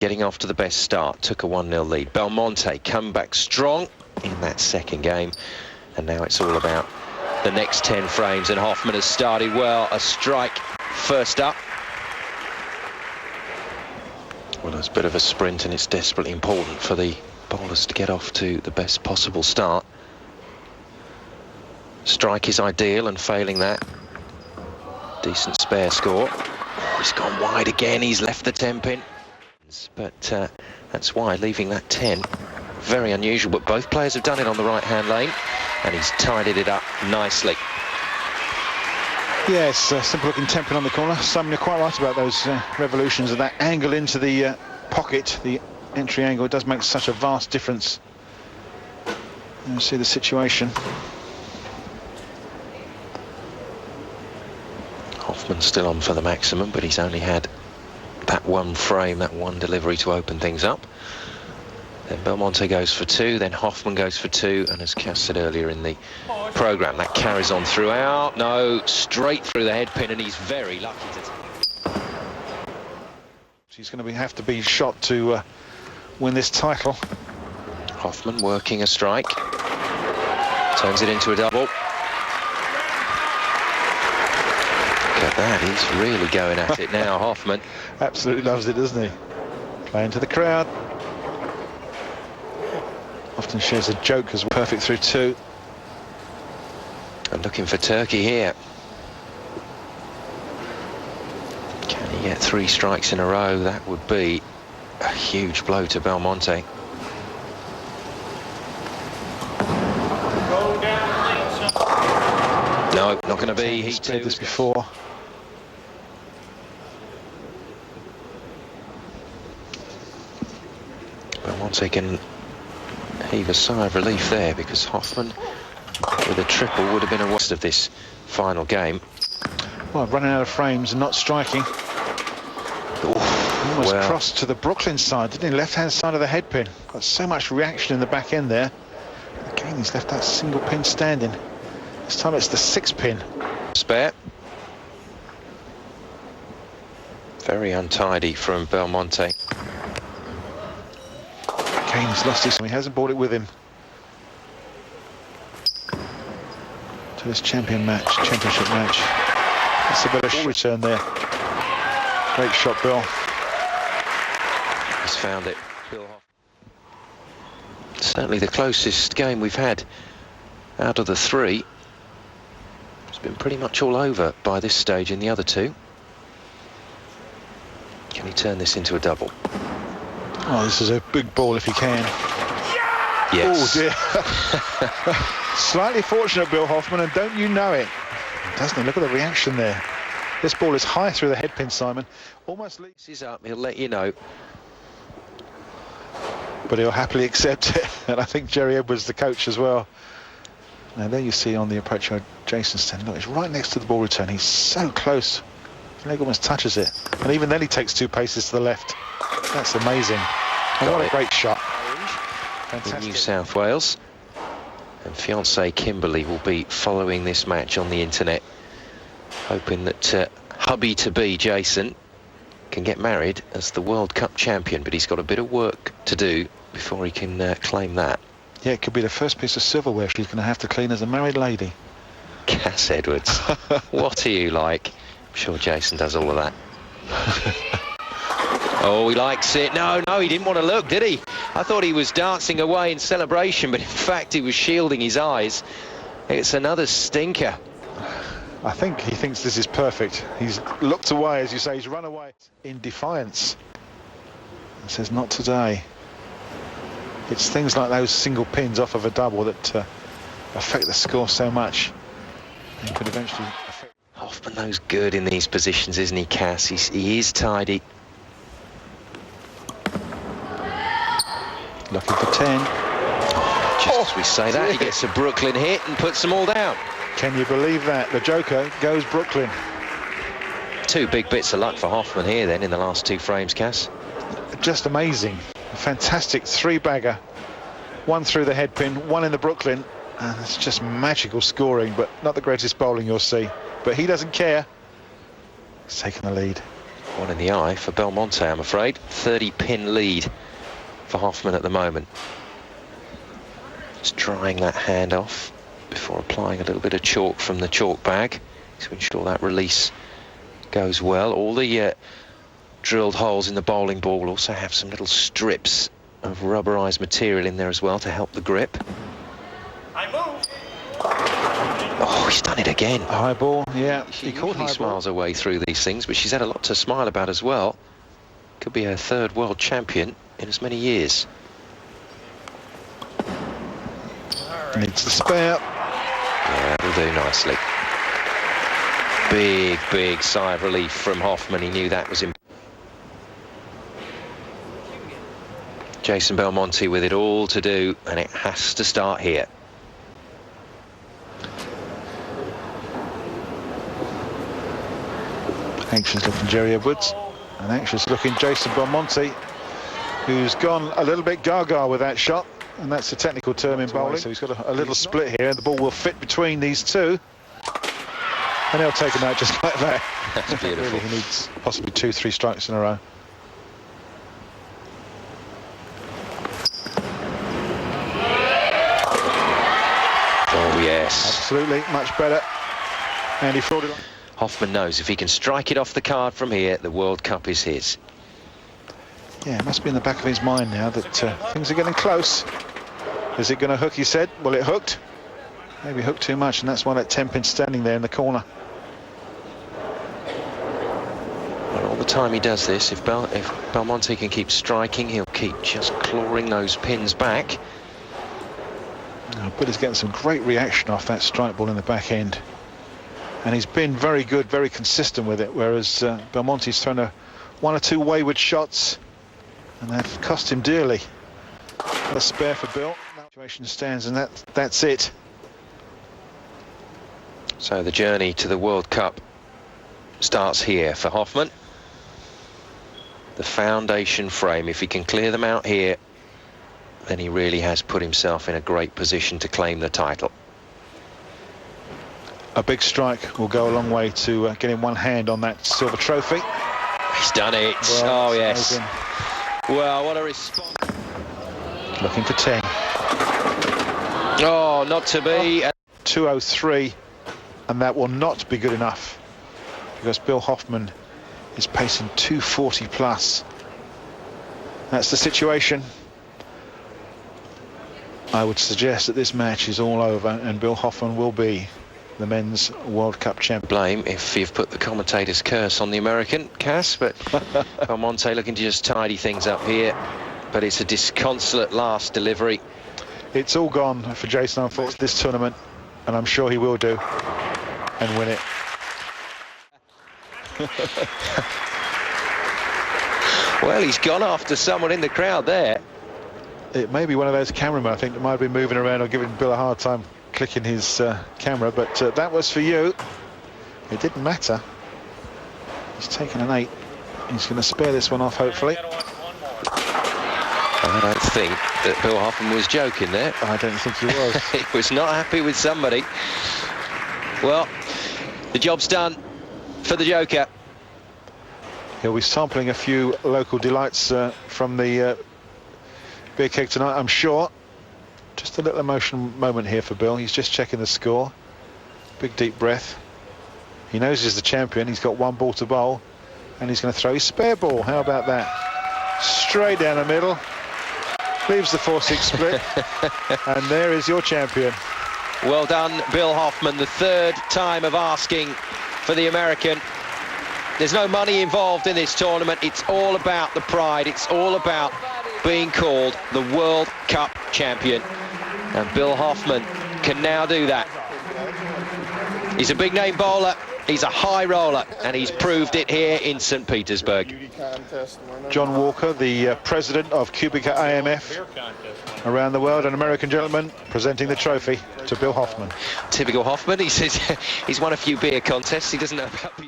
getting off to the best start, took a 1-0 lead. Belmonte come back strong in that second game, and now it's all about the next 10 frames, and Hoffman has started well. A strike first up. Well, it's a bit of a sprint, and it's desperately important for the bowlers to get off to the best possible start. Strike is ideal, and failing that, decent spare score. He's gone wide again, he's left the 10 pin. But that's why leaving that 10, very unusual, but both players have done it on the right-hand lane, and he's tidied it up nicely. Yeah, it's a simple-looking 10 pin on the corner. Simon, you're quite right about those revolutions of that angle into the pocket, the entry angle. It does make such a vast difference. You see the situation. Hoffman's still on for the maximum, but he's only had that one frame, that one delivery to open things up. Then Belmonte goes for 2, then Hoffman goes for 2, and as Cass said earlier in the programme, that carries on throughout. No, straight through the head pin, and he's very lucky to... He's going to have to be shot to win this title. Hoffman working a strike, turns it into a double. Look at that, he's really going at it now, Hoffman. Absolutely loves it, doesn't he? Playing to the crowd. Often shares a joke as well. Perfect through 2. And looking for Turkey here. Can he get 3 strikes in a row? That would be a huge blow to Belmonte. No, not going to be. He's played this before. Belmonte can heave a sigh of relief there, because Hoffman with a triple would have been a waste of this final game. Well, running out of frames and not striking. Almost crossed to the Brooklyn side, didn't he? Left-hand side of the head pin. Got so much reaction in the back end there. Again, he's left that single pin standing. This time it's the 6 pin. Spare. Very untidy from Belmonte. Kane's lost his, he hasn't brought it with him to this championship match. That's a bit of a return there. Great shot, Bill. He's found it. Bill Hoffman. Certainly the closest game we've had out of the 3. It's been pretty much all over by this stage in the other 2. Can he turn this into a double? Oh, this is a big ball if he can. Yes. Oh dear. Slightly fortunate, Bill Hoffman, and don't you know it? Doesn't he? Look at the reaction there. This ball is high through the head pin, Simon. Almost leads. He's up, he'll let you know. But he'll happily accept it. And I think Jerry Edwards, the coach, as well. Now there you see on the approach of Jason standing. Look, he's right next to the ball return. He's so close. His leg almost touches it. And even then he takes 2 paces to the left. That's amazing. And what a great shot. In New South Wales. And fiancée Kimberly will be following this match on the internet, hoping that hubby-to-be Jason can get married as the World Cup champion, but he's got a bit of work to do before he can claim that. Yeah, it could be the first piece of silverware she's going to have to clean as a married lady. Cass Edwards, what are you like? I'm sure Jason does all of that. Oh, he likes it. No, he didn't want to look, did he? I thought he was dancing away in celebration, but in fact he was shielding his eyes. It's another stinker. I think he thinks this is perfect. He's looked away, as you say, he's run away in defiance. He says, not today. It's things like those single pins off of a double that affect the score so much and could eventually affect. Hoffman knows good in these positions, isn't he, Cass? He is tidy. Looking for 10. Just as we say that, he gets a Brooklyn hit and puts them all down. Can you believe that? The Joker goes Brooklyn. 2 big bits of luck for Hoffman here then in the last 2 frames, Cass. Just amazing. A fantastic 3-bagger. 1 through the head pin, 1 in the Brooklyn. And it's just magical scoring, but not the greatest bowling you'll see. But he doesn't care. He's taken the lead. One in the eye for Belmonte, I'm afraid. 30-pin lead for Hoffman at the moment. Just drying that hand off before applying a little bit of chalk from the chalk bag to ensure that release goes well. All the drilled holes in the bowling ball will also have some little strips of rubberized material in there as well to help the grip. Oh, he's done it again. High ball, yeah. She usually smiles her way through these things, but she's had a lot to smile about as well. Could be her third world champion in as many years. Needs the spare. Yeah, that'll do nicely. Big sigh of relief from Hoffman. He knew that was important. Jason Belmonte with it all to do, and it has to start here. Anxious looking Jerry Edwards, and anxious looking Jason Belmonte, who's gone a little bit gaga with that shot, and that's a technical term in bowling. So he's got a little split here, and the ball will fit between these two, and he'll take him out just like that. That's beautiful. Really, he needs possibly 2-3 strikes in a row. Oh yes, absolutely, much better. And he frauded on. Hoffman knows if he can strike it off the card from here, the World Cup is his. Yeah, it must be in the back of his mind now that things are getting close. Is it going to hook, he said? Well, it hooked. Maybe hooked too much, and that's why that 10-pin's standing there in the corner. Well, all the time he does this, if Belmonte can keep striking, he'll keep just clawing those pins back. Oh, but he's getting some great reaction off that strike ball in the back end. And he's been very good, very consistent with it, whereas Belmonte's thrown one or two wayward shots, and they've cost him dearly. A spare for Bill. The situation stands, and that's it. So the journey to the World Cup starts here for Hoffman. The foundation frame, if he can clear them out here, then he really has put himself in a great position to claim the title. A big strike will go a long way to getting one hand on that silver trophy. He's done it. Well, oh yes. Well, what a response. Looking for 10. Oh, not to be. 203, and that will not be good enough, because Bill Hoffman is pacing 240 plus. That's the situation. I would suggest that this match is all over, and Bill Hoffman will be the men's World Cup champion. Blame if you've put the commentator's curse on the American, Cass, but Belmonte looking to just tidy things up here, but it's a disconsolate last delivery. It's all gone for Jason, unfortunately, this tournament, and I'm sure he will do and win it. Well, he's gone after someone in the crowd there. It may be one of those cameramen, I think, that might have been moving around or giving Bill a hard time clicking his camera, but that was for you. It didn't matter. He's taken an 8. He's going to spare this one off, hopefully. I don't think that Bill Hoffman was joking there. I don't think he was. He was not happy with somebody. Well, the job's done for the Joker. He'll be sampling a few local delights from the beer keg tonight, I'm sure. Just a little emotional moment here for Bill. He's just checking the score. Big deep breath. He knows he's the champion. He's got one ball to bowl, and he's going to throw his spare ball. How about that? Straight down the middle. Leaves the 4-6 split. And there is your champion. Well done, Bill Hoffman. The third time of asking for the American. There's no money involved in this tournament. It's all about the pride. It's all about being called the World Cup champion. And Bill Hoffman can now do that. He's a big name bowler, he's a high roller, and he's proved it here in St. Petersburg. John Walker, the president of Cubica AMF around the world, an American gentleman presenting the trophy to Bill Hoffman. Typical Hoffman, he says he's won a few beer contests, he doesn't know about